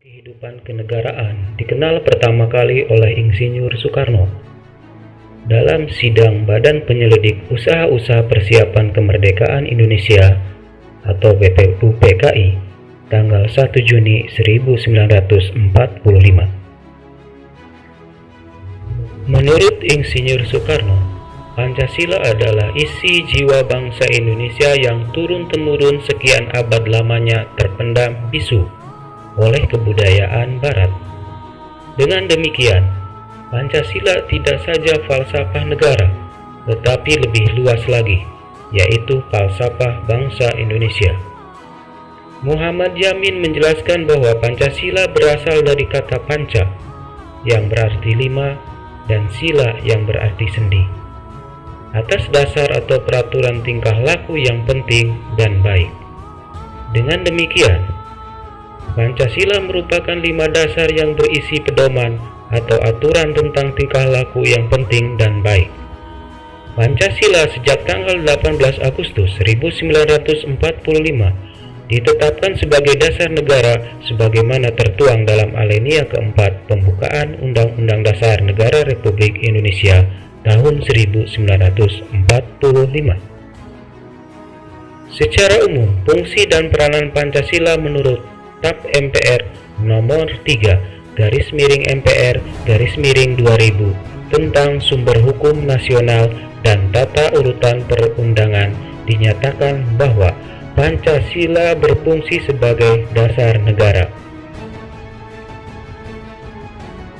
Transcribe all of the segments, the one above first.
Kehidupan kenegaraan dikenal pertama kali oleh Insinyur Soekarno dalam sidang Badan Penyelidik Usaha-Usaha Persiapan Kemerdekaan Indonesia atau BPUPKI tanggal 1 Juni 1945. Menurut Insinyur Soekarno, Pancasila adalah isi jiwa bangsa Indonesia yang turun-temurun sekian abad lamanya terpendam bisu oleh kebudayaan Barat. Dengan demikian, Pancasila tidak saja falsafah negara, tetapi lebih luas lagi, yaitu falsafah bangsa Indonesia. Muhammad Yamin menjelaskan bahwa Pancasila berasal dari kata panca, yang berarti lima, dan sila yang berarti sendi, atas dasar atau peraturan tingkah laku yang penting dan baik. Dengan demikian, Pancasila merupakan 5 dasar yang berisi pedoman atau aturan tentang tingkah laku yang penting dan baik. Pancasila sejak tanggal 18 Agustus 1945 ditetapkan sebagai dasar negara sebagaimana tertuang dalam alinea keempat pembukaan Undang-Undang Dasar Negara Republik Indonesia tahun 1945. Secara umum, fungsi dan peranan Pancasila menurut TAP MPR nomor 3/MPR/2000 tentang sumber hukum nasional dan tata urutan perundangan dinyatakan bahwa Pancasila berfungsi sebagai dasar negara.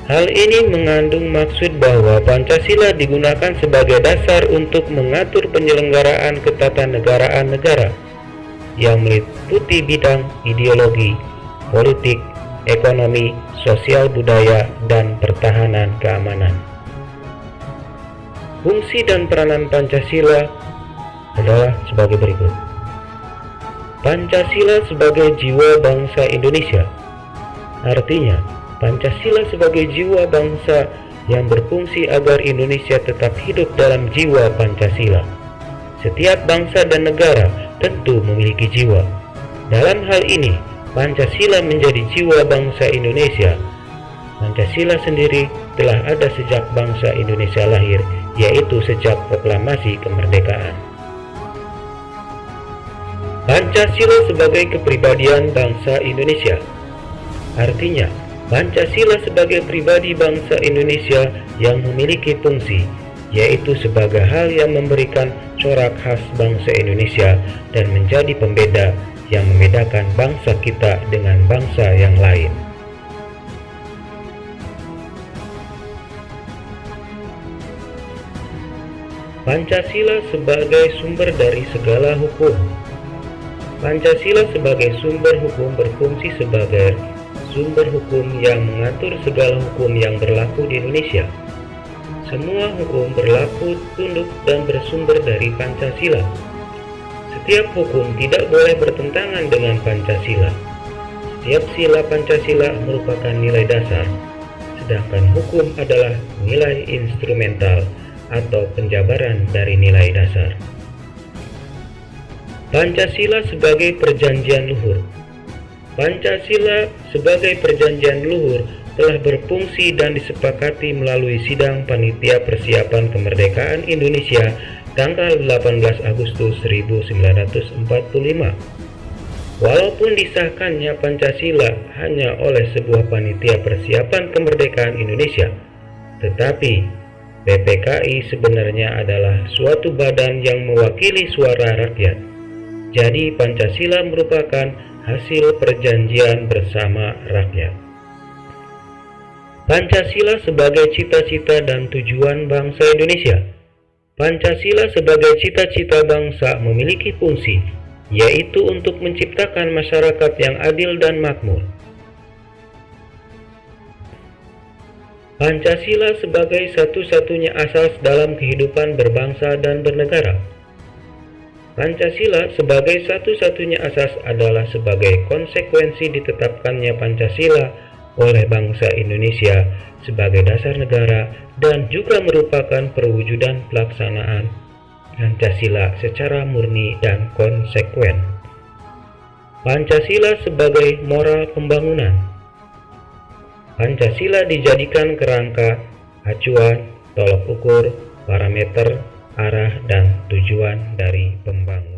Hal ini mengandung maksud bahwa Pancasila digunakan sebagai dasar untuk mengatur penyelenggaraan ketatanegaraan negara yang meliputi bidang ideologi, politik, ekonomi, sosial budaya, dan pertahanan keamanan. Fungsi dan peranan Pancasila adalah sebagai berikut. Pancasila sebagai jiwa bangsa Indonesia. Artinya, Pancasila sebagai jiwa bangsa yang berfungsi agar Indonesia tetap hidup dalam jiwa Pancasila. Setiap bangsa dan negara tentu memiliki jiwa. Dalam hal ini, Pancasila menjadi jiwa bangsa Indonesia. Pancasila sendiri telah ada sejak bangsa Indonesia lahir, yaitu sejak proklamasi kemerdekaan. Pancasila sebagai kepribadian bangsa Indonesia. Artinya, Pancasila sebagai pribadi bangsa Indonesia yang memiliki fungsi, yaitu sebagai hal yang memberikan corak khas bangsa Indonesia dan menjadi pembeda yang membedakan bangsa kita dengan bangsa yang lain. Pancasila sebagai sumber dari segala hukum. Pancasila sebagai sumber hukum berfungsi sebagai sumber hukum yang mengatur segala hukum yang berlaku di Indonesia. Semua hukum berlaku, tunduk, dan bersumber dari Pancasila. Setiap hukum tidak boleh bertentangan dengan Pancasila. Setiap sila Pancasila merupakan nilai dasar, sedangkan hukum adalah nilai instrumental atau penjabaran dari nilai dasar. Pancasila sebagai perjanjian luhur. Pancasila sebagai perjanjian luhur telah berfungsi dan disepakati melalui sidang Panitia Persiapan Kemerdekaan Indonesia tanggal 18 Agustus 1945. Walaupun disahkannya Pancasila hanya oleh sebuah Panitia Persiapan Kemerdekaan Indonesia, tetapi PPKI sebenarnya adalah suatu badan yang mewakili suara rakyat. Jadi Pancasila merupakan hasil perjanjian bersama rakyat. Pancasila sebagai cita-cita dan tujuan bangsa Indonesia. Pancasila sebagai cita-cita bangsa memiliki fungsi, yaitu untuk menciptakan masyarakat yang adil dan makmur. Pancasila sebagai satu-satunya asas dalam kehidupan berbangsa dan bernegara. Pancasila sebagai satu-satunya asas adalah sebagai konsekuensi ditetapkannya Pancasila oleh bangsa Indonesia sebagai dasar negara dan juga merupakan perwujudan pelaksanaan Pancasila secara murni dan konsekuen. Pancasila sebagai moral pembangunan. Pancasila dijadikan kerangka, acuan, tolok ukur, parameter, arah, dan tujuan dari pembangunan.